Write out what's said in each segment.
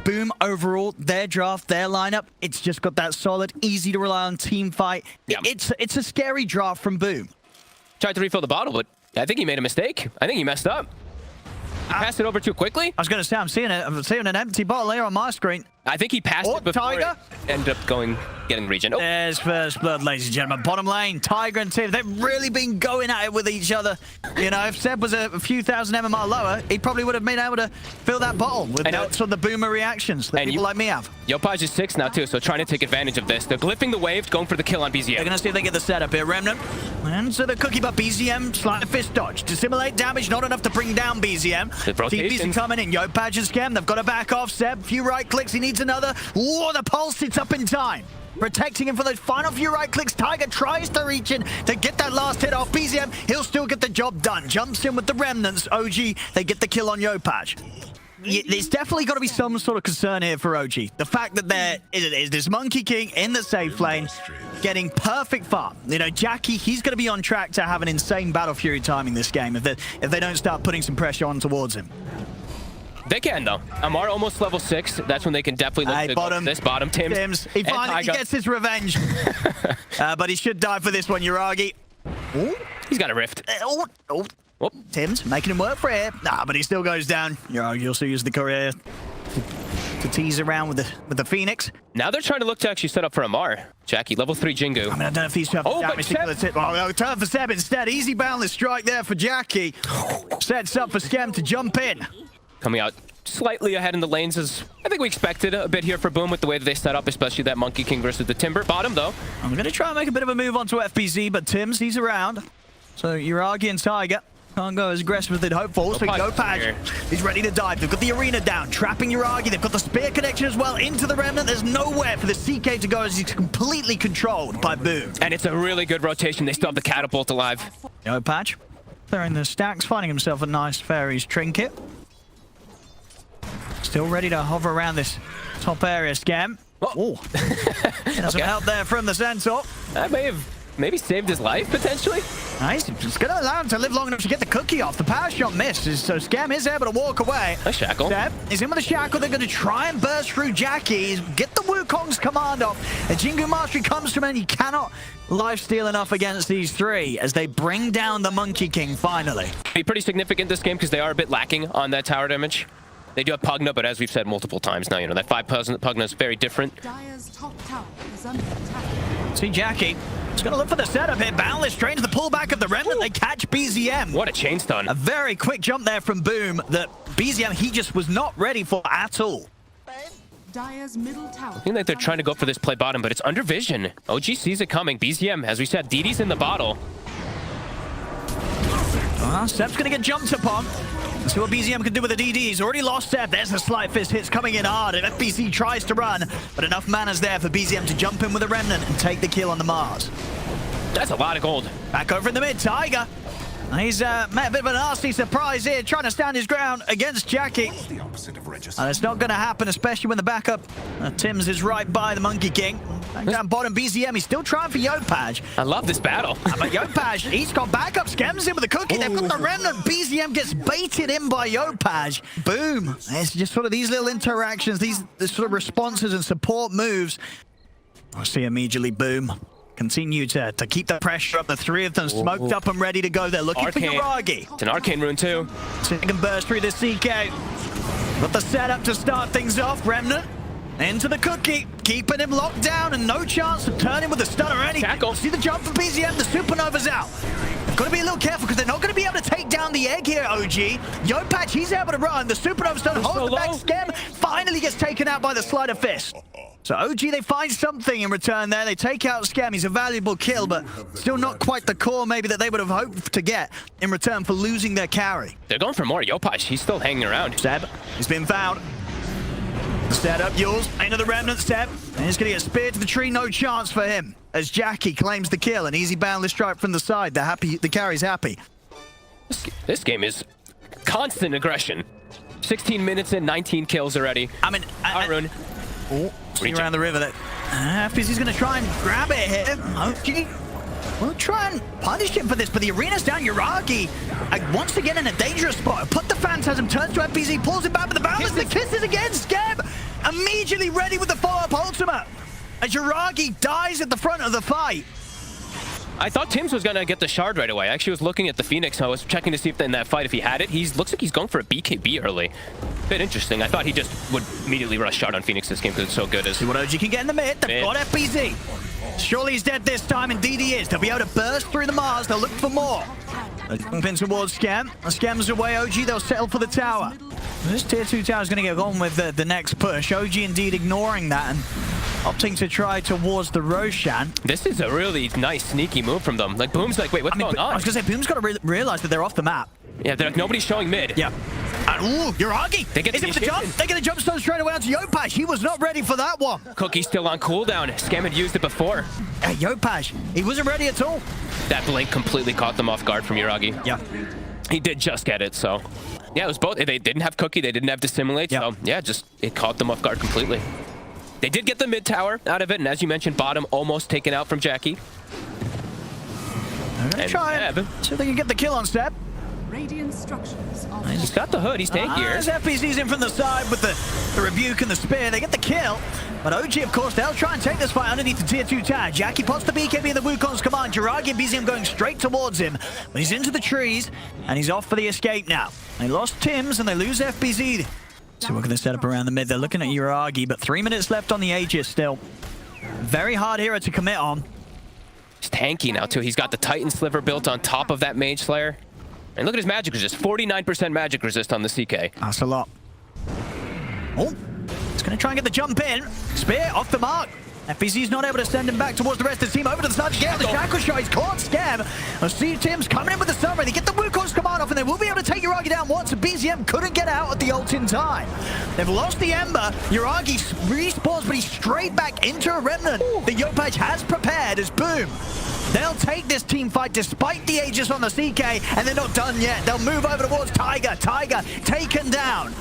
Boom, overall, their draft, their lineup, it's just got that solid, easy to rely on team fight. Yeah. It's a scary draft from Boom. Tried to refill the bottle, but I think he made a mistake. I think he messed up. He passed it over too quickly. I was going to say, I'm seeing an empty bottle here on my screen. I think he passed it before Tiger. it ended up getting regen. Oh. There's first blood, ladies and gentlemen. Bottom lane, Tiger and Tim, they've really been going at it with each other. You know, if Seb was a few thousand MMR lower, he probably would have been able to fill that bottle with sort of the boomer reactions that people like me have. Yopaj is 6 now too, so trying to take advantage of this. They're glyphing the wave, going for the kill on BZM. They're going to see if they get the setup here. Remnant. And so the cookie, but BZM, slight fist dodge. Dissimulate damage, not enough to bring down BZM. TP's coming in. Yopaj and Scam, they've got to back off. Seb, few right clicks, he needs another. Oh, the pulse sits up in time. Protecting him for those final few right clicks. Tiger tries to reach in to get that last hit off BZM. He'll still get the job done. Jumps in with the remnants. OG, they get the kill on Yopaj. There's definitely got to be some sort of concern here for OG. The fact that there is this Monkey King in the safe lane getting perfect farm. You know, Jackie, he's going to be on track to have an insane Battle Fury timing this game if they don't start putting some pressure on towards him. They can, though. Amar almost level 6. That's when they can definitely look to go this bottom. Tim's. He finally gets his revenge. But he should die for this one, Yuragi. Ooh. He's got a rift. Tim's making him work for it. Nah, but he still goes down. Yuragi also used the courier to tease around with the Phoenix. Now they're trying to look to actually set up for Amar. Jackie, level 3 Jingu. I mean, I don't know if he's trying to damage the tip. Oh, turn for Seb instead. Easy boundless strike there for Jackie. Sets up for Skem to jump in. Coming out slightly ahead in the lanes as I think we expected a bit here for Boom with the way that they set up, especially that Monkey King versus the Timber. Bottom, though. I'm going to try and make a bit of a move onto FBZ, but Tim's, he's around. So Yuragi and Tiger can't go as aggressive as they'd hoped for. So Yopaj, he's ready to dive. They've got the arena down, trapping Yuragi. They've got the spear connection as well into the Remnant. There's nowhere for the CK to go as he's completely controlled by Boom. And it's a really good rotation. They still have the catapult alive. Yopaj clearing the stacks, finding himself a nice Fairies trinket. Still ready to hover around this top area, Scam. Oh, some help there from the Centaur. That may have maybe saved his life, potentially. Nice. It's going to allow him to live long enough to get the cookie off. The power shot misses, so Scam is able to walk away. A shackle. Seb is in with a shackle. They're going to try and burst through Jackie. Get the Wukong's command off. A Jingu Mastery comes from him, and he cannot lifesteal enough against these three as they bring down the Monkey King finally. Be pretty significant this game because they are a bit lacking on that tower damage. They do have Pugna, but as we've said multiple times now, you know, that 5% Pugna is very different. Dire's top tower is under attack. See Jackie. He's going to look for the setup here. Boundless trains the pullback of the Remnant. They catch BZM. What a chain stun. A very quick jump there from Boom that BZM, he just was not ready for at all. Dire's middle tower. I think like they're trying to go for this play bottom, but it's under vision. OG sees it coming. BZM, as we said, DD's in the bottle. Seb's going to get jumped upon. Let's see what BZM can do with the DD. He's already lost Seb. There's the slight fist hits coming in hard. And FBC tries to run, but enough mana's there for BZM to jump in with a Remnant and take the kill on the Mars. That's a lot of gold. Back over in the mid, Tiger. He's met a bit of a nasty surprise here, trying to stand his ground against Jackie. And it's not going to happen, especially when the backup Tim's is right by the Monkey King. Back down bottom, BZM, he's still trying for Yopaj. I love this battle. But Yopaj, he's got backup, Skems in with the cookie. They've got the Remnant. BZM gets baited in by Yopaj. Boom. It's just sort of these little interactions, these sort of responses and support moves. I see immediately Boom continue to keep the pressure up. The three of them smoked up and ready to go. They're looking for Yuragi. It's an arcane rune too. So they can burst through the CK. Got the setup to start things off. Remnant into the cookie, keeping him locked down and no chance to turn him with a stun or anything. Shackle. See the jump from BZM. The Supernova's out. They've got to be a little careful because they're not going to be able to take down the egg here, OG. Yopaj, he's able to run. The Supernova's done. Hold the back. Scam finally gets taken out by the Slider Fist. So OG, they find something in return there. They take out Scam. He's a valuable kill, but still not quite the core maybe that they would have hoped to get in return for losing their carry. They're going for more. Yopaj, he's still hanging around. Seb, he's been found. Set up yours into the Remnant. Seb, and he's going to get speared to the tree. No chance for him as Jackie claims the kill. An easy boundless strike from the side. The carry's happy. This game is constant aggression. 16 minutes in, 19 kills already. I mean, Arun. See around the river that FBC's going to try and grab it here. Okay. We'll try and punish him for this, but the arena's down. Yuragi, once again in a dangerous spot. Put the Phantasm, turns to FBC, pulls it back with the balance. The kisses again, Scab. immediately ready with the follow-up ultimate. As Yuragi dies at the front of the fight. I thought Tim's was going to get the shard right away. I actually was looking at the Phoenix. I was checking to see if in that fight if he had it. Looks like he's going for a BKB early. Bit interesting. I thought he just would immediately rush shard on Phoenix this game because it's so good. See what OG can get in the mid. They've got FBZ. Surely he's dead this time. Indeed he is. They'll be able to burst through the Mars. They'll look for more. They jump in towards Scam. Scam's away. OG, they'll settle for the tower. This tier 2 tower is going to get on with the next push. OG indeed ignoring that and opting to try towards the Roshan. This is a really nice sneaky move from them. Like Boom's like, wait, what's going on? I was going to say, Boom's got to realize that they're off the map. Yeah, they're like, nobody's showing mid. Yeah. And ooh, Yuragi! They get the jump. They get the jump stone straight away onto Yopaj. He was not ready for that one. Cookie's still on cooldown. Scam had used it before. Hey, Yopaj, he wasn't ready at all. That blink completely caught them off guard from Yuragi. Yeah. He did just get it, so. Yeah, it was both. They didn't have Cookie, they didn't have Dissimulate, so yeah, just it caught them off guard completely. They did get the mid tower out of it, and as you mentioned, bottom almost taken out from Jackie. They're gonna try it. See if they can get the kill on Step. Radiant structures are He's got the hood, he's tankier. As FPC's in from the side with the rebuke and the spear, they get the kill. But OG, of course, they'll try and take this fight underneath the tier 2 tag. Jackie pots the BKB in the Wukong's command. Jiragi and BZM going straight towards him. But he's into the trees, and he's off for the escape now. They lost Tim's, and they lose FBZ. So we're going to set up around the mid. They're looking at Yuragi, but 3 minutes left on the Aegis still. Very hard hero to commit on. He's tanky now, too. He's got the Titan Sliver built on top of that Mage Slayer. And look at his magic resist. 49% magic resist on the CK. That's a lot. Oh, he's going to try and get the jump in. Spear off the mark. FBZ's not able to send him back towards the rest of the team. Over to the side to get the Shackle Shot. He's caught Scam. I see Tim's coming in with the Sunray. They get the Wukong's command off, and they will be able to take Yuragi down once. And BZM couldn't get out at the ult in time. They've lost the Ember. Yuragi respawns, but he's straight back into a Remnant. The Yopaj has prepared as Boom. They'll take this team fight despite the Aegis on the CK, and they're not done yet. They'll move over towards Tiger. Tiger taken down.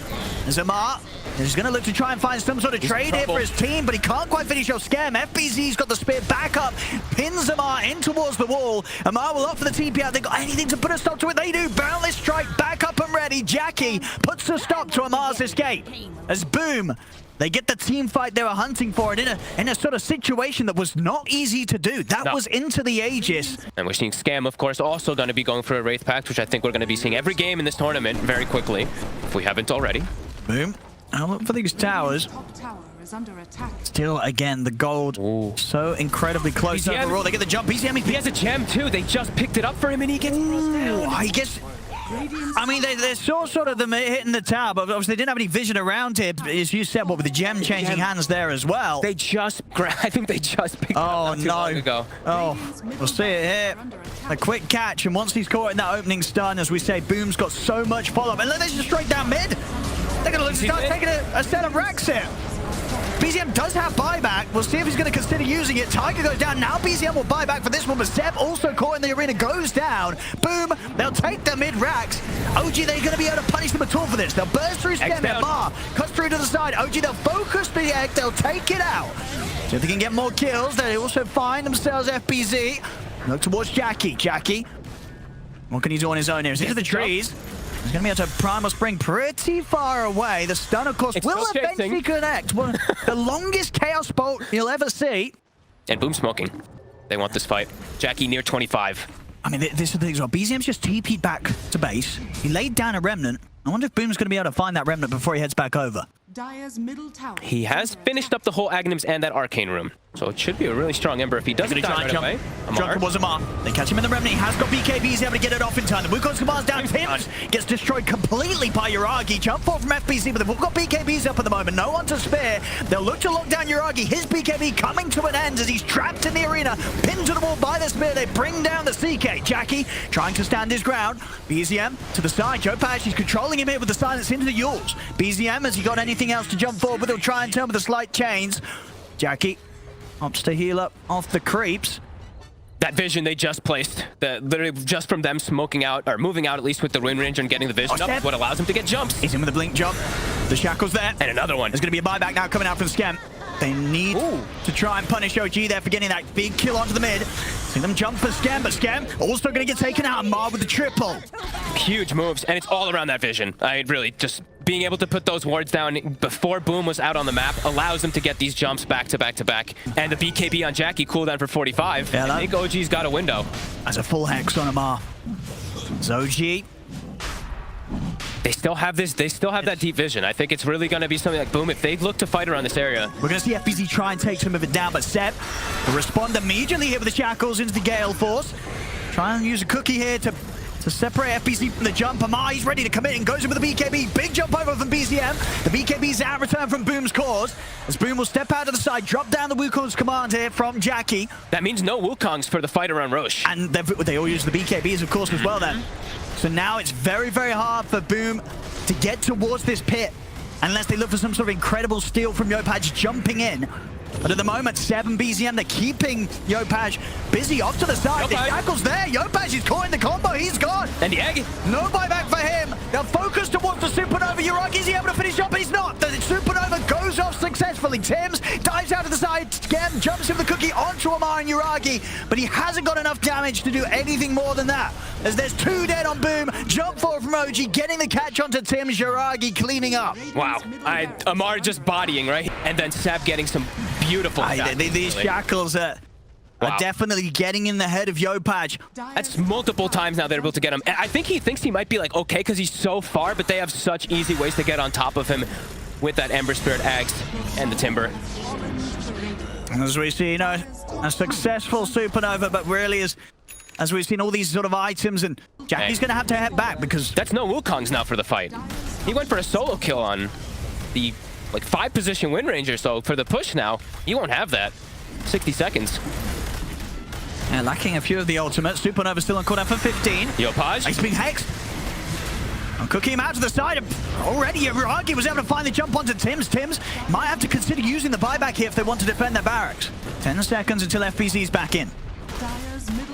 Zamar is going to look to try and find some sort of trade here for his team, but he can't quite finish off Scam. FBZ's got the spear back up, pins Zamar in towards the wall. Amar will offer the TP out. They got anything to put a stop to it. They do. Boundless strike back up and ready. Jackie puts a stop to Amar's escape. As Boom, they get the team fight they were hunting for, and in a sort of situation that was not easy to do. That was into the Aegis. And we're seeing Scam, of course, also going to be going for a Wraith Pact, which I think we're going to be seeing every game in this tournament very quickly, if we haven't already. Boom. I'll look for these towers. top tower is under attack. Still, again, the gold so incredibly close overall. They get the jump. BZM, he has a gem, too. They just picked it up for him, and he gets thrown down. I guess... I mean, they saw sort of them hitting the tower, but obviously they didn't have any vision around it, as you said, what with the gem changing hands there as well. They just... I think they just picked it up not too long ago. Oh, we'll see it here. A quick catch, and once he's caught in that opening stun, as we say, Boom's got so much follow-up. And look, they're just straight down mid. They're going to look to start taking a set of racks here. BZM does have buyback. We'll see if he's going to consider using it. Tiger goes down. Now BZM will buy back for this one, but Seb also caught in the arena goes down. Boom. They'll take the mid racks. OG, they're going to be able to punish them at all for this. They'll burst through Stem. Bar cuts through to the side. OG, they'll focus the egg. They'll take it out. So if they can get more kills, they also find themselves FBZ. Look towards Jackie. Jackie, what can he do on his own here? He's into the trees. He's going to be able to Primal Spring pretty far away. The stun, of course, will eventually connect. One of the longest Chaos Bolt you'll ever see. And Boom smoking. They want this fight. Jackie near 25. I mean, this is the thing as well. BZM's just TP'd back to base. He laid down a Remnant. I wonder if Boom's going to be able to find that Remnant before he heads back over. Dire's middle tower. He has finished up the whole Aghanims and that Arcane Room. So it should be a really strong Ember if he doesn't die right away. Jump towards Amar. They catch him in the Remnant. He has got BKB. He's able to get it off in time. The Wukong's command's down. Pims gets destroyed completely by Yuragi. Jump forward from FBC, but they've got BKBs up at the moment. No one to spare. They'll look to lock down Yuragi. His BKB coming to an end as he's trapped in the arena. Pinned to the wall by the spear. They bring down the CK. Jackie trying to stand his ground. BZM to the side. Jopaj, he's controlling him here with the silence into the Yules. BZM, has he got anything else to jump forward? But they'll try and turn with the slight chains. Jackie opts to heal up off the creeps. That vision they just placed, literally just from them smoking out, or moving out at least with the Wind Ranger and getting the vision up, is what allows him to get jumps. He's in with the blink jump. The Shackle's there. And another one. There's going to be a buyback now coming out from Scam. They need to try and punish OG there for getting that big kill onto the mid. See them jump for Scam, but Scam also going to get taken out. Mar with the triple. Huge moves, and it's all around that vision. I really just being able to put those wards down before Boom was out on the map allows him to get these jumps back to back to back. And the BKB on Jackie cooldown for 45. Yeah, I think OG's got a window. As a full hex on Amar. OG. They still have this. They still have that deep vision. I think it's really going to be something like Boom. If they look to fight around this area, We're going to see FBZ try and take some of it down, but Seb will respond immediately here with the Shackles into the Gale Force. Try and use a cookie here to separate FBZ from the jump. Amar, he's ready to commit and goes in with the BKB. Big jump over from BZM. The BKB's out return from Boom's cause. As Boom will step out to the side, drop down the Wukong's command here from Jackie. that means no Wukongs for the fight around Roche. And they all use the BKBs, of course, as well then. So now it's very, very hard for Boom to get towards this pit unless they look for some sort of incredible steal from Yopaj jumping in. But at the moment, 7 BZM, they're keeping Yopaj busy off to the side. The Shackle's there. Yopaj is caught in the combo. He's gone. And the egg. No buyback for him. They're focused towards the Supernova. Uragi, is he able to finish up? But he's not. The Supernova goes off successfully. Tims dives out to the side. Again, jumps in the cookie onto Amar and Uragi. But he hasn't got enough damage to do anything more than that. As there's 2 dead on Boom. Jump forward from OG, getting the catch onto Tims. Uragi cleaning up. Wow. Amar just bodying, right? And then Sab getting some beautiful shots. These Shackles are definitely getting in the head of Yopaj. That's multiple times now they're able to get him. And I think he thinks he might be like okay because he's so far, but they have such easy ways to get on top of him with that Ember Spirit Axe and the Timber. As we see, a successful Supernova, but really as we've seen all these sort of items, and Jackie's going to have to head back because that's no Wukongs now for the fight. He went for a solo kill on the 5-position win ranger, so for the push now, you won't have that. 60 seconds. Yeah, lacking a few of the ultimates. Supernova still on cooldown for 15. Yopaj. He's being hexed. I'm cooking him out to the side. Already, Uragi was able to find the jump onto Tims. Tims might have to consider using the buyback here if they want to defend their barracks. 10 seconds until FBZ's back in.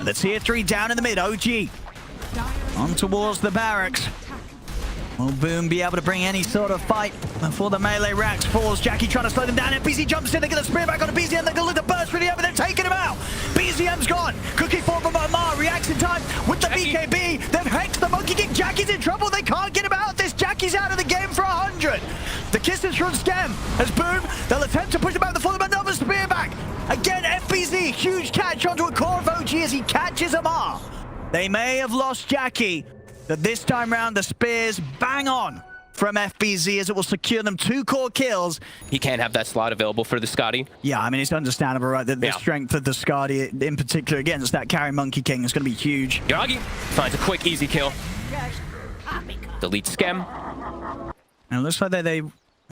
The tier 3 down in the mid, OG. On towards the barracks. Will Boom be able to bring any sort of fight before the melee racks falls? Jackie trying to slow them down. FBZ jumps in. They get the spear back on the BZM. They're going to look to burst really over. They're taking him out. BZM's gone. Cookie form from Amar. Reacts in time with the BKB. They've hexed the Monkey King. Jackie's in trouble. They can't get him out of this. Jackie's out of the game for 100. The kisses from Scam as Boom. They'll attempt to push him out before them. Another spear back. Again, FBZ. Huge catch onto a core of OG as he catches Amar. They may have lost Jackie. But this time round, the spears bang on from FBZ as it will secure them 2 core kills. He can't have that slot available for the Scotty. Yeah, I mean, it's understandable, right? The strength of the Scotty, in particular, against that carry Monkey King, is going to be huge. Uragi finds a quick, easy kill. Delete Scam. And it looks like they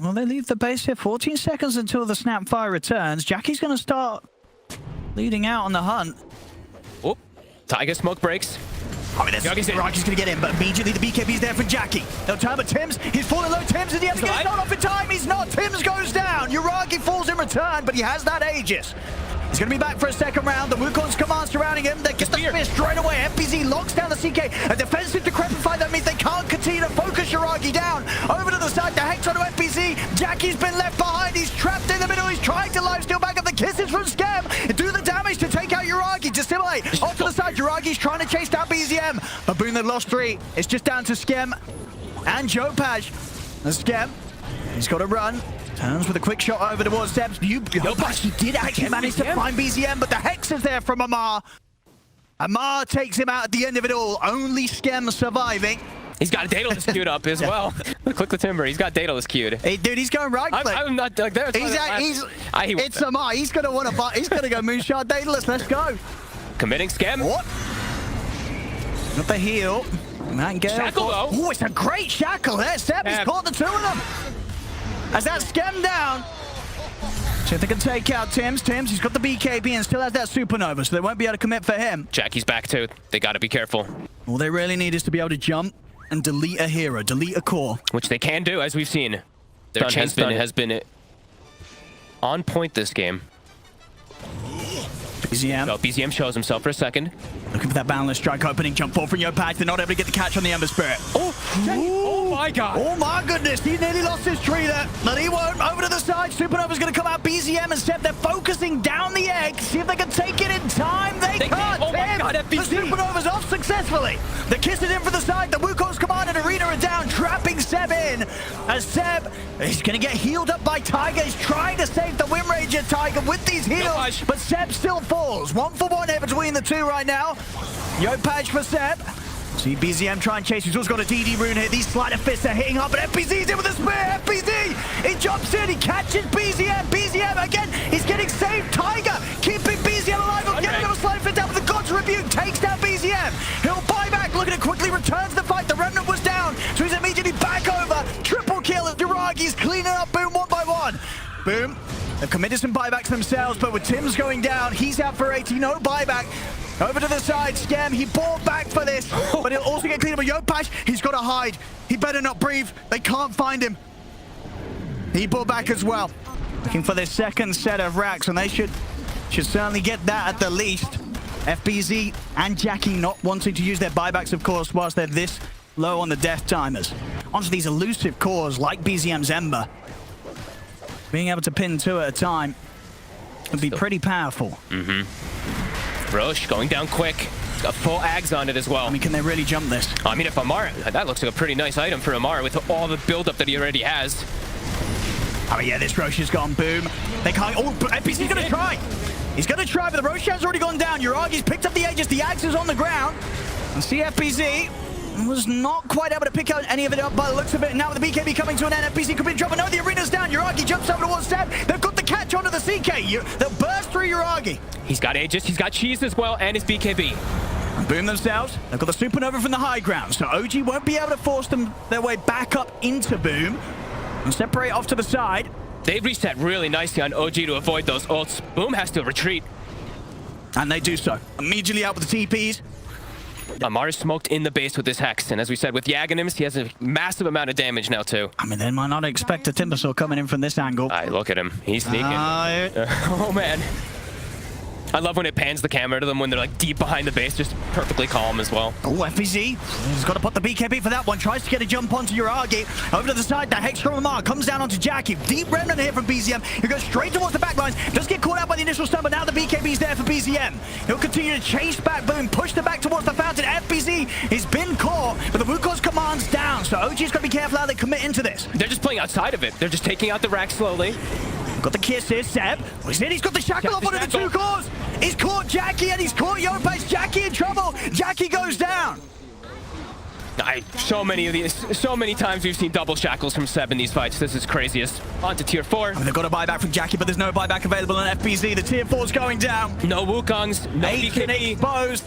leave the base here. 14 seconds until the Snapfire returns. Jackie's going to start leading out on the hunt. Oh, Tiger Smoke breaks. I mean, Uragi's going to get in, but immediately the BKB's there for Jackie. They'll turn, but Tims, he's falling low. Tims is the end. He's not off in time. He's not. Tims goes down. Uragi falls in return, but he has that Aegis. He's going to be back for a second round. The Wukong's command surrounding him. They get the spear straight away. FBZ locks down the CK. A defensive decrepify. That means they can't continue to focus Uragi down. Over to the side. The hex onto FBZ. Jackie's been left behind. He's trapped in the middle. He's trying to lifesteal back up. The kisses from Scam. Do the damage to take out Uragi. Dissimulate. Off to the side. Uragi's trying to chase down BZM. But Boom, they've lost 3. It's just down to Scam and Yopaj. And Scam, he's got to run. Turns with a quick shot over towards Sebs. Yopaj, he did actually manage to find BZM, but the hex is there from Amar. Amar takes him out at the end of it all. Only Scam surviving. He's got Daedalus queued up as well. Click the Timber. He's got Daedalus queued. Hey, dude, he's going right click. I'm not like there. It's Amar. He's going to want to. He's going to go Moonshot Daedalus. Let's go. Committing Scam. What? Got the heal. Shackle though. Oh, it's a great shackle there. Seb, he's caught the 2 of them. As that Scam down. See if they can take out Tims. Tims, he's got the BKB and still has that Supernova, so they won't be able to commit for him. Jackie's back too. They got to be careful. All they really need is to be able to jump and delete a hero, delete a core. Which they can do, as we've seen. Their chase has been on point this game. BZM. So BZM shows himself for a second. Looking for that boundless strike opening jump forward from Yopaj. They're not able to get the catch on the Ember Spirit. Oh my god. Oh my goodness. He nearly lost his tree there, but he won't. Over to the side. Supernova's going to come out. BZM BZM and Seb, they're focusing down the egg. See if they can take it in time. They can't. Oh my God, The Supernova's off successfully. The kiss is in for the side. The Wukong's command and Arena are down, trapping Seb in. As Seb is going to get healed up by Tiger. He's trying to save the Wind Ranger Tiger with these heals, but Seb still falls. 1-for-1 here between the two right now. Yopaj for Seb. See BZM try and chase. He's also got a DD rune here. These sleight of fists are hitting hard, but FBZ's in with a spear. FBZ! He jumps in. He catches BZM. BZM again. He's getting saved. Tiger keeping BZM alive. He'll get another sleight of fist down with the God's Rebuke. Takes down BZM. He'll buy back. Look at it quickly. Returns the fight. The Remnant was down, so he's immediately back over. Triple kill as Duragi's cleaning up Boom one by one. Boom. They've committed some buybacks themselves, but with Tim's going down, he's out for 80. No buyback. Over to the side, Scam, he bought back for this, but he'll also get cleaned up. Yopaj, he's got to hide. He better not breathe. They can't find him. He bought back as well. Looking for their second set of racks, and they should certainly get that at the least. FBZ and Jackie not wanting to use their buybacks, of course, whilst they're this low on the death timers. Onto these elusive cores like BZM's Ember. Being able to pin two at a time would be pretty powerful. Roche going down quick. Got full ags on it as well. I mean, can they really jump this? I mean, if Amar, that looks like a pretty nice item for Amar with all the buildup that he already has. Oh yeah, this Roche has gone boom. They can't. Oh, but FBC's gonna try. He's gonna try, but the Roche has already gone down. Uragi's picked up the Aegis. The Axe is on the ground. And CFBZ was not quite able to pick out any of it up by the looks of it. Now with the BKB coming to an end, FBZ could be in trouble. No, the Arena's down. Uragi jumps over towards Seb. They've got the catch onto the CK. They'll burst through Uragi. He's got Aegis, he's got Cheese as well, and his BKB. Boom themselves. They've got the Supernova from the high ground, so OG won't be able to force them their way back up into Boom and separate off to the side. They've reset really nicely on OG to avoid those ults. Boom has to retreat. And they do so. Immediately out with the TPs. Amar is smoked in the base with this Hex, and as we said, with Yagonims, he has a massive amount of damage now too. I mean, they might not expect a Timbersaw coming in from this angle. Look at him. He's sneaking. Oh, man. I love when it pans the camera to them when they're like deep behind the base, just perfectly calm as well. Oh, FBZ. He's got to put the BKB for that one. Tries to get a jump onto Uragi. Over to the side, the Hex from Amar comes down onto Jackie. Deep Remnant here from BZM. He goes straight towards the backlines. Does get caught out by the initial stun, but now the BKB's there for BZM. He'll continue to chase back Boom, push them back towards the fountain. FBZ has been caught, but the Wukong's command's down, so OG's got to be careful how they commit into this. They're just playing outside of it. They're just taking out the rack slowly. Got the kiss here, Seb. He's in, he's got the shackle up onto the two cores. He's caught Jackie and he's caught Yopaj. Jackie in trouble. Jackie goes down. So many times we've seen double shackles from Seb in these fights. This is craziest. On to tier 4. I mean, they've got a buyback from Jackie, but there's no buyback available on FBZ. The tier 4's going down. No Wukongs, no BKB. Exposed.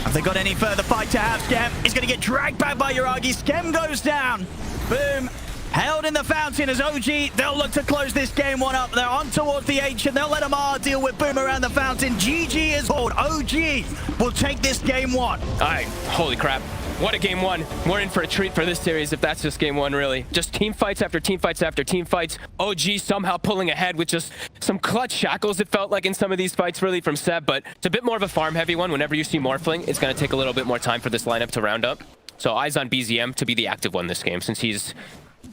Have they got any further fight to have? Skem is going to get dragged back by Uragi. Skem goes down. Boom. Held in the fountain as OG. They'll look to close this game one up. They're on towards the H and they'll let Amar deal with Boom around the fountain. GG is hold. OG will take this game one. All right, holy crap. What a game one. We're in for a treat for this series if that's just game one, really. Just team fights after team fights after team fights. OG somehow pulling ahead with just some clutch shackles, it felt like in some of these fights, really, from Seb. But it's a bit more of a farm-heavy one. Whenever you see Morphling, it's going to take a little bit more time for this lineup to round up. So eyes on BZM to be the active one this game, since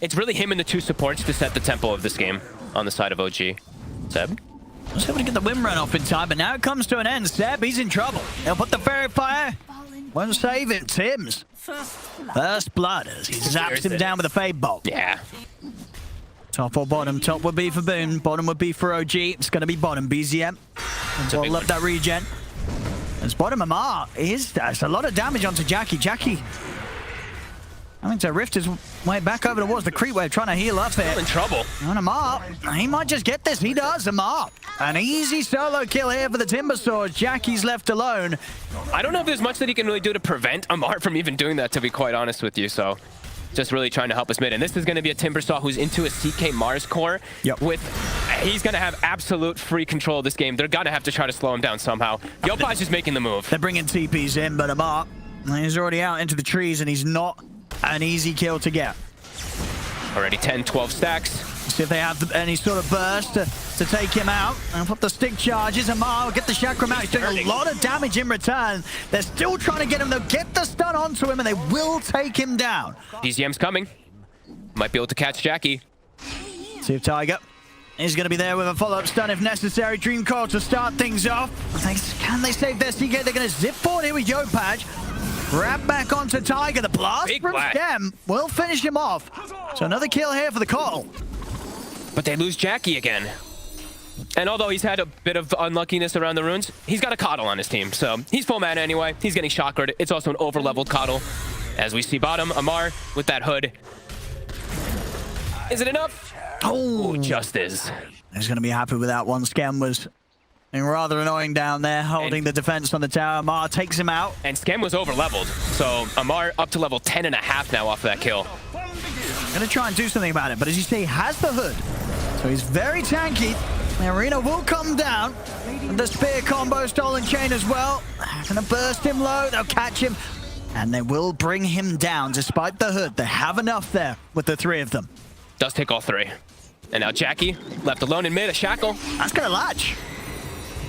it's really him and the two supports to set the tempo of this game on the side of OG. Seb? Was able to get the Wind Run off in time, but now it comes to an end. Seb, he's in trouble. He'll put the Fairy Fire. Won't save it. Tim's first blood as he zaps him down with a Fade Bolt. Yeah. Top or bottom? Top would be for Boom. Bottom would be for OG. It's going to be bottom. BZM. Well, love that regen. As bottom Amar that's a lot of damage onto Jackie. Jackie, I think to rift his way back over towards the creep wave, trying to heal up there. Still in trouble. And Amar, he might just get this. He does, Amar. An easy solo kill here for the Timbersaw. Jackie's left alone. I don't know if there's much that he can really do to prevent Amar from even doing that, to be quite honest with you. So just really trying to help us mid. And this is going to be a Timbersaw who's into a CK Mars core. Yep. He's going to have absolute free control of this game. They're going to have to try to slow him down somehow. Yopaj is making the move. They're bringing TPs in, but Amar, he's already out into the trees and he's not an easy kill to get. Already 10, 12 stacks. See if they have any sort of burst to take him out. And put the stick charges. Amar will get the chakram out. He's doing a lot of damage in return. They're still trying to get him. They'll get the stun onto him and they will take him down. DZM's coming. Might be able to catch Jackie. See if Tiger He's going to be there with a follow-up stun if necessary. Dream Coil to start things off. Can they save their CK? They're going to zip forward here with Yopaj. Grab back onto Tiger. The blast Big from whack. Stem will finish him off. So another kill here for the Coil. But they lose Jackie again. And although he's had a bit of unluckiness around the runes, he's got a Coddle on his team. So he's full mana anyway. He's getting chakred. It's also an over-leveled Coddle. As we see bottom, Amar with that hood. Is it enough? Oh, just is. He's going to be happy with that one. Skem was being rather annoying down there, holding the defense on the tower. Amar takes him out. And Skem was over-leveled. So Amar up to level 10.5 now off that kill. Going to try and do something about it, but as you see, he has the hood. So he's very tanky. The arena will come down. The spear combo, stolen chain as well. Going to burst him low. They'll catch him. And they will bring him down despite the hood. They have enough there with the three of them. Does take all three. And now Jackie left alone in mid, a shackle. That's going to latch.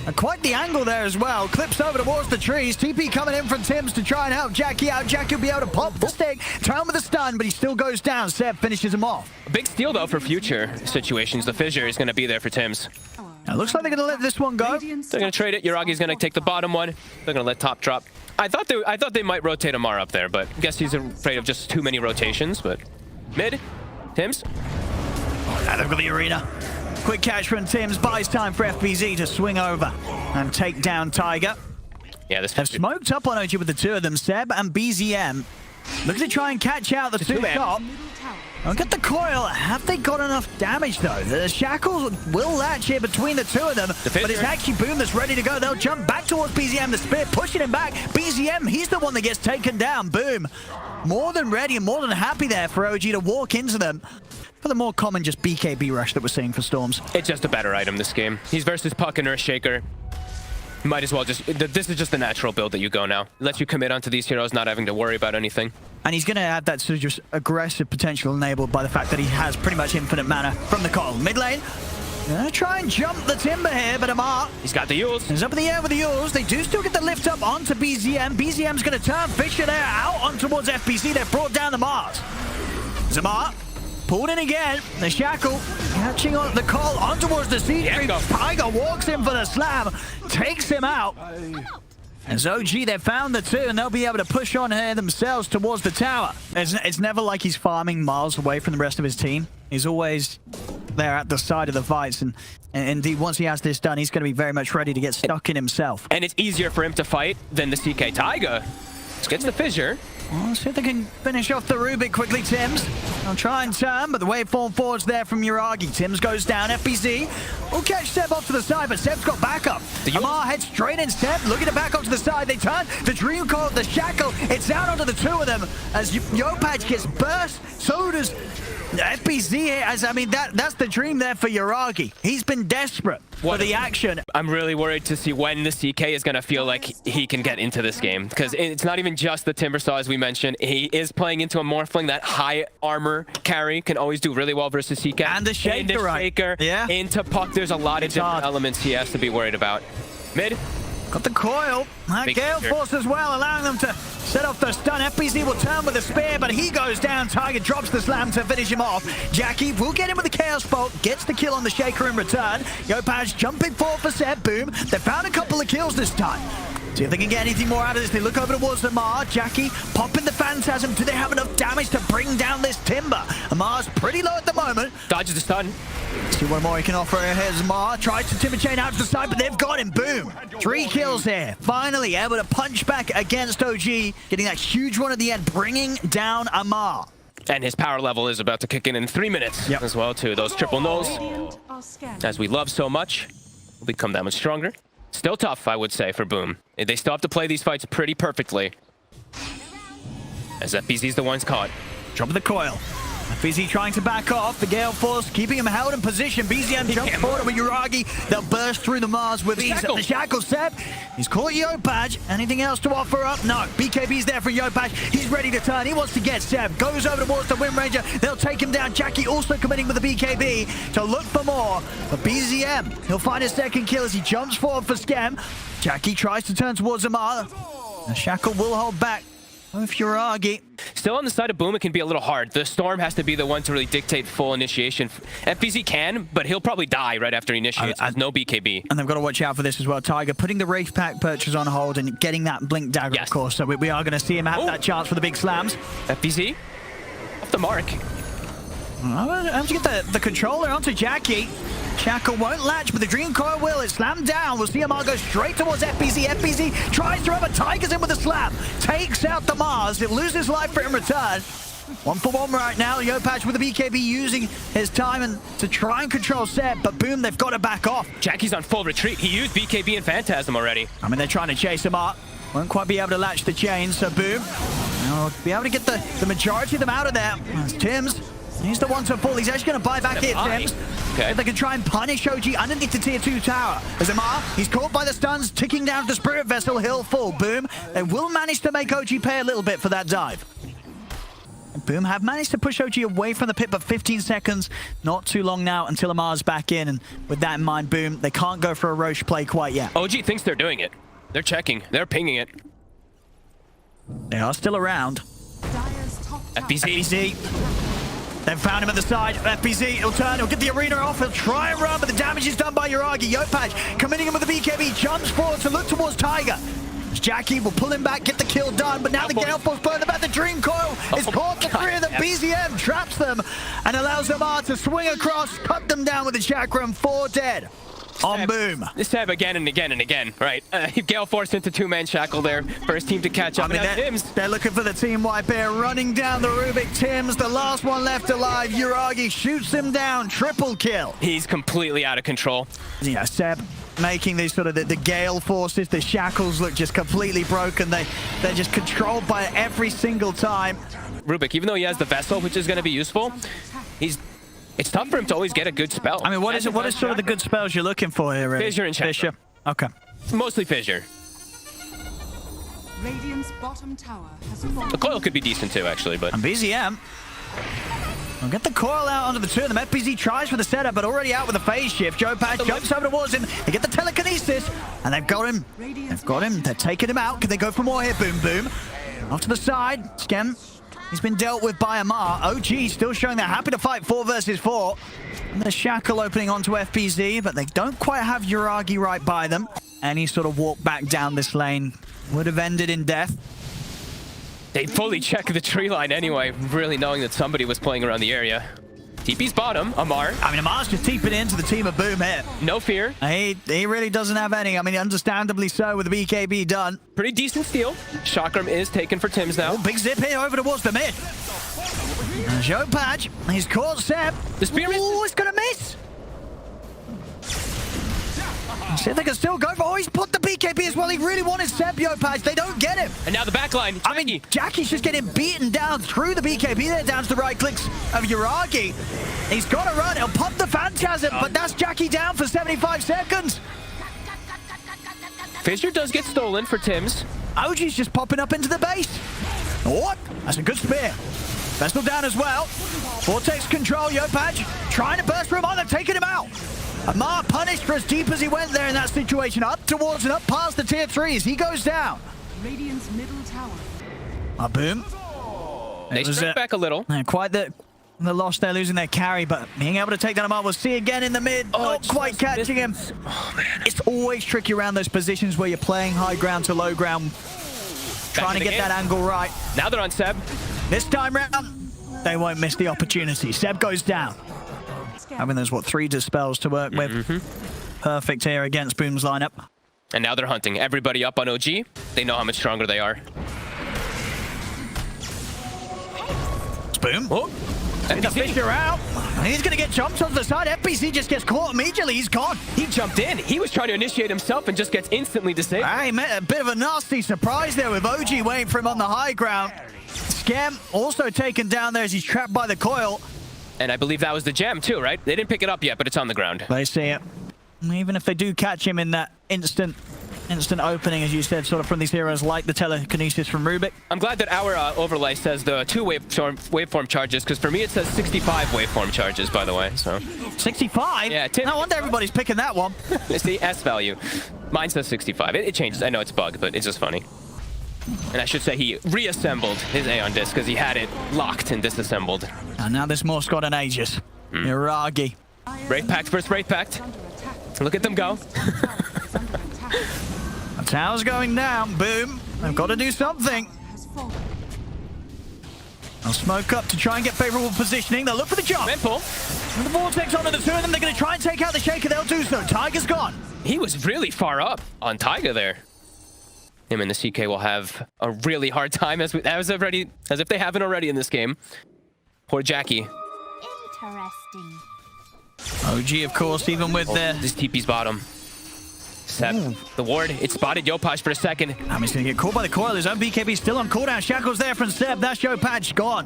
And quite the angle there as well. Clips over towards the trees. TP coming in from Tims to try and help Jackie out. Jackie will be able to pop the stick. Turn with a stun, but he still goes down. Seb finishes him off. A big steal, though, for future situations. The fissure is going to be there for Tims. Now, it looks like they're going to let this one go. They're going to trade it. Yuragi's going to take the bottom one. They're going to let top drop. I thought they might rotate Amar up there, but I guess he's afraid of just too many rotations. But mid, Tims. Now they've got the arena. Quick catch from Tims, buys time for FBZ to swing over and take down Tiger. Yeah, this They've smoked up on OG with the two of them, Seb and BZM. Looking to try and catch out the two top. Look at the coil. Have they got enough damage, though? The shackles will latch here between the two of them, but it's actually Boom that's ready to go. They'll jump back towards BZM. The spear pushing him back. BZM, he's the one that gets taken down. Boom. More than ready and more than happy there for OG to walk into them. For the more common just BKB rush that we're seeing for Storms. It's just a better item this game. He's versus Puck and Earthshaker. Might as well just... This is just the natural build that you go now. It lets you commit onto these heroes, not having to worry about anything. And he's going to have that sort of just aggressive potential enabled by the fact that he has pretty much infinite mana from the Coil. Mid lane. Gonna try and jump the timber here, but Amar... He's got the Yules. He's up in the air with the Yules. They do still get the lift up onto BZM. BZM's going to turn Fisher there out on towards FBC. They've brought down the Mars. Zamar pulled in again. The shackle catching on the call on towards the sea stream. Tiger walks in for the slam, takes him out. As OG, they've found the two, and they'll be able to push on here themselves towards the tower. It's never like he's farming miles away from the rest of his team. He's always there at the side of the fights, and indeed, once he has this done, he's going to be very much ready to get stuck in himself. And it's easier for him to fight than the CK Tiger. Gets the fissure. Well, let's see if they can finish off the Rubik quickly, Tims. I'll try and turn, but the waveform forwards there from Yuragi. Tims goes down. FBZ will catch Seb off to the side, but Seb's got backup. Amar heads straight in. Seb looking to back off to the side. They turn. The Dream Coil, the Shackle. It's out onto the two of them as Yopaj gets burst. So does FBZ here. I mean, that's the dream there for Yuragi. He's been desperate for the action. I'm really worried to see when the CK is going to feel like he can get into this game, because it's not even just the Timbersaw, as we mentioned. He is playing into a Morphling. That high armor carry can always do really well versus CK. And the Shaker, yeah. Into Puck. There's a lot of different elements he has to be worried about. Mid. Got the coil. Gale Force as well, allowing them to set off the stun. FBZ will turn with the spear, but he goes down. Tiger drops the slam to finish him off. Jackie will get him with the Chaos Bolt, gets the kill on the Shaker in return. Yopaj jumping forward for Seb. Boom. They found a couple of kills this time. See if they can get anything more out of this. They look over towards Amar. Jackie popping the Phantasm. Do they have enough damage to bring down this timber? Amar's pretty low at the moment. Dodges the stun. See what more he can offer. Here's Amar. Tries to timber chain out to the side, but they've got him. Boom. 3 kills here. Finally able to punch back against OG. Getting that huge one at the end, bringing down Amar. And his power level is about to kick in 3 minutes as well, too. Those triple nulls, as we love so much, will become that much stronger. Still tough, I would say, for Boom. They still have to play these fights pretty perfectly. As FBZ's the one's caught. Drop of the coil. FBZ trying to back off. The Gale Force keeping him held in position. BZM jumps forward with Yuragi. They'll burst through the Mars with ease. The Shackle Seb. He's caught Yopaj. Anything else to offer up? No. BKB's there for Yopaj. He's ready to turn. He wants to get Seb. Goes over towards the Wind Ranger. They'll take him down. Jackie also committing with the BKB to look for more. But BZM, he'll find his second kill as he jumps forward for Skem. Jackie tries to turn towards Amar. The Shackle will hold back. Both Yuragi. Still on the side of Boom, it can be a little hard. The Storm has to be the one to really dictate full initiation. FPZ can, but he'll probably die right after he initiates. There's no BKB. And they've got to watch out for this as well. Tiger putting the Wraith Pack purchase on hold and getting that Blink Dagger, Yes. of course. So we are going to see him have that chance for the big slams. FPZ off the mark. How to get the controller onto Jackie. Shackle won't latch, but the Dream Coil will. It's slammed down. We'll see Amar go straight towards FPZ. FPZ tries to rub a Tiger's in with a slam. Takes out the Mars. It loses life for it in return. 1-for-1 right now. Yopaj with the BKB using his time and to try and control Seb, but boom, they've got to back off. Jackie's on full retreat. He used BKB and Phantasm already. I mean, they're trying to chase him up. Won't quite be able to latch the chain, so boom. They'll be able to get the majority of them out of there. That's Tims. He's the one to fall. He's actually going to buy back here, Tims. Okay. If they can try and punish OG underneath the tier 2 tower. As Amar, he's caught by the stuns, ticking down to the Spirit Vessel. He'll fall. Boom. They will manage to make OG pay a little bit for that dive. And Boom have managed to push OG away from the pit, but 15 seconds, not too long now until Amar's back in. And with that in mind, Boom, they can't go for a Roche play quite yet. OG thinks they're doing it. They're checking. They're pinging it. They are still around. Dire's top tower. FPZ. They've found him at the side. FPZ, he'll turn, he'll get the arena off, he'll try and run, but the damage is done by Yuragi. Yopaj committing him with the BKB, jumps forward to look towards Tiger. Jackie will pull him back, get the kill done, but now the Gale Force burn about the Dream Coil. It's caught the three of them. BZM traps them and allows Amar to swing across, cut them down with the Chakram, 4 dead. On Boom. Seb again and again and again. Right. Gale Force into 2-man shackle there for his team to catch up. I mean, they're looking for the team wipe here. Running down the Rubik. Tims, the last one left alive. Yuragi shoots him down. Triple kill. He's completely out of control. Yeah, Seb making these sort of the Gale Forces, the shackles look just completely broken. They're just controlled by it every single time. Rubik, even though he has the Vessel, which is going to be useful, it's tough for him to always get a good spell. I mean, what is sort of the good spells you're looking for here, really? Fissure and Chakra. Fissure. Okay. Mostly Fissure. Radiant's bottom tower has fallen. The Coil could be decent too, actually, but... And BZM will get the coil out onto the two of them. FPZ tries for the setup, but already out with a phase shift. Jopaj jumps over towards him. They get the telekinesis, and they've got him. They've got him. They're taking him out. Can they go for more here? Boom, boom. Off to the side. Skem. He's been dealt with by Amar. OG still showing they're happy to fight 4 versus 4. And the shackle opening onto FPZ, but they don't quite have Yuragi right by them. Any sort of walk back down this lane would have ended in death. They fully check the tree line anyway, really knowing that somebody was playing around the area. TP's bottom, Amar. I mean, Amar's just TPing into the team of Boom here. No fear. He really doesn't have any. I mean, understandably so with the BKB done. Pretty decent steal. Chakram is taken for Tims now. Oh, big zip here over towards the mid. Jopaj, he's caught Seb. The spear misses. Oh, it's gonna miss. See if they can still go for. Oh, he's put the BKB as well. He really wanted Seb, Yopaj. They don't get him. And now the backline. I mean, Jackie's just getting beaten down through the BKB there, down to the right clicks of Yuragi. He's got to run. He'll pop the Phantasm, but that's Jackie down for 75 seconds. Fissure does get stolen for Tims. OG's just popping up into the base. What? That's a good spear. Vestal down as well. Vortex control, Yopaj trying to burst through him on. They've taken him out. Amar punished for as deep as he went there in that situation. Up towards and up past the tier 3s. He goes down. Radiant's middle tower. Boom. They strike back a little. Quite the loss there, losing their carry, but being able to take that Amar. We'll see again in the mid. Not quite catching him. Oh, man. It's always tricky around those positions where you're playing high ground to low ground. Trying to get that angle right. Now they're on Seb. This time round, they won't miss the opportunity. Seb goes down. I mean, there's, 3 dispels to work with. Perfect here against Boom's lineup. And now they're hunting. Everybody up on OG. They know how much stronger they are. It's Boom. Oh, The Fissure out. He's going to get jumped onto the side. FPC just gets caught immediately. He's gone. He jumped in. He was trying to initiate himself and just gets instantly disabled. Hey, a bit of a nasty surprise there with OG waiting for him on the high ground. Scam also taken down there as he's trapped by the coil. And I believe that was the gem too, right? They didn't pick it up yet, but it's on the ground. They see it. Even if they do catch him in that instant opening, as you said, sort of from these heroes like the telekinesis from Rubik. I'm glad that our overlay says the 2 waveform charges, because for me it says 65 waveform charges, by the way. So 65? Yeah, Tim. No wonder everybody's picking that one. It's the S value. Mine says 65. It changes. I know it's a bug, but it's just funny. And I should say he reassembled his Aeon disc because he had it locked and disassembled. And now there's more squad and Aegis. Iragi. Wraith Pact versus Wraith Pact. Look at them go. The tower's going down. Boom. They've got to do something. They'll smoke up to try and get favorable positioning. They'll look for the jump. Man pull. With the Vortex onto the two of them, they're going to try and take out the Shaker. They'll do so. Tiger's gone. He was really far up on Taiga there. Him and the CK will have a really hard time as if they haven't already in this game. Poor Jackie. Interesting. OG, of course, even with This TP's bottom. Seb, the ward, it spotted Yopash for a second. He's going to get caught by the coil. His own BKB still on cooldown. Shackles there from Seb. That's Yopatch gone.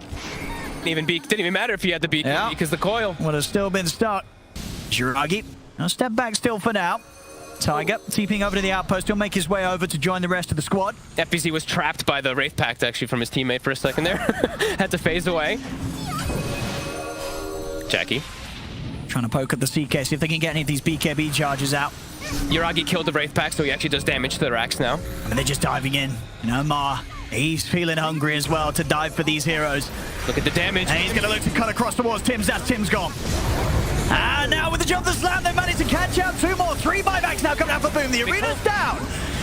Didn't even matter if he had the BKB because the coil would have still been stuck. Jiragi, now step back still for now. Tiger, TPing over to the outpost. He'll make his way over to join the rest of the squad. FBZ was trapped by the Wraith Pact, actually, from his teammate for a second there. Had to phase away. Jackie. Trying to poke at the CK, see if they can get any of these BKB charges out. Yuragi killed the Wraith Pact, so he actually does damage to the racks now. And they're just diving in. Ma, he's feeling hungry as well to dive for these heroes. Look at the damage. And he's going to look to cut across towards Tim's. That's Tim's gone. And now with the jump the slam, they managed to catch out two more. 3 buybacks now coming out for Boom. The arena's down.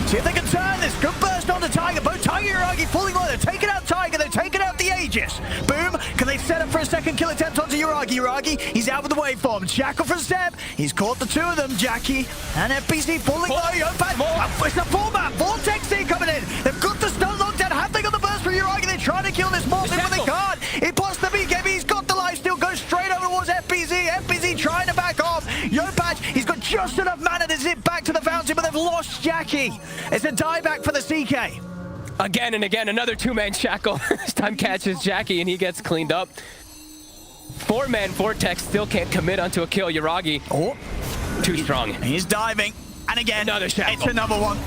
See if they can turn this. Good burst onto Tiger. Both Tiger and Yuragi falling low. They're taking out Tiger. They're taking out the Aegis. Boom. Can they set up for a second kill attempt onto Yuragi? Yuragi, he's out with the waveform. Shackle from Seb. He's caught the two of them. Jackie and FBC falling low. It's a fullback. Vortex C coming in. They've got the stun locked down. Have they got the burst for Yuragi? They're trying to kill this morph, but they can't. He pops the BKB. He's got the life steal. Goes straight over towards FBZ. FBZ trying to back off. Yopatch, he's got just enough mana to zip back to the fountain, but they've lost Jackie. It's a dieback for the CK. Again and again, another 2-man shackle. This time catches Jackie and he gets cleaned up. 4-man Vortex still can't commit onto a kill. Yuragi, too strong. He's diving. And again, another shackle. It's another one.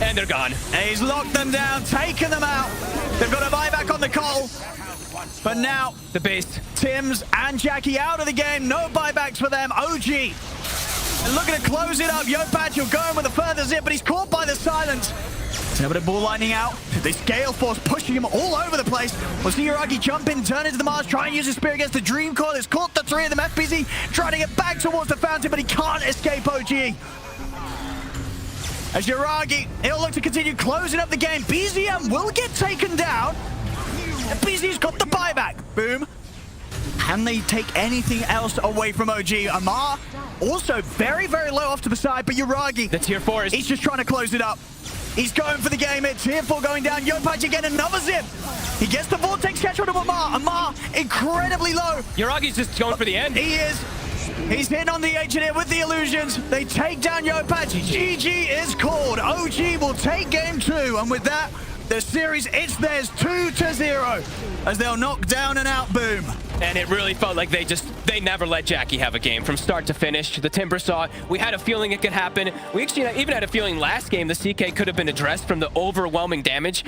And they're gone. And he's locked them down, taken them out. They've got a buyback on the call. But now, the base. Tims and Jackie out of the game. No buybacks for them. OG. And looking to close it up. Yopatch, you're going with a further zip, but he's caught by the silence. There's a bit of ball lightning out. This Gale Force pushing him all over the place. We'll see Yuragi jump in, turn into the Mars, try and use his spear against the Dream Coil. It's caught the 3 of them. FBZ trying to get back towards the fountain, but he can't escape OG. As Yuragi, he'll look to continue closing up the game. BZM will get taken down. FBZ's got the buyback. Boom. Can they take anything else away from OG? Amar also very, very low off to the side, but Yuragi, the tier 4s. He's just trying to close it up. He's going for the game. It's tier 4 going down. Yopatch again, another zip. He gets the Vortex catch on Amar. Amar incredibly low. Yuragi's just going for the end. He is. He's hitting on the engineer with the illusions. They take down Yopatch. GG is called. OG will take game 2. And with that, the series, it's theirs 2-0 as they'll knock down and out Boom. And it really felt like they never let Jackie have a game from start to finish. The Timber saw it. We had a feeling it could happen. We actually even had a feeling last game the CK could have been addressed from the overwhelming damage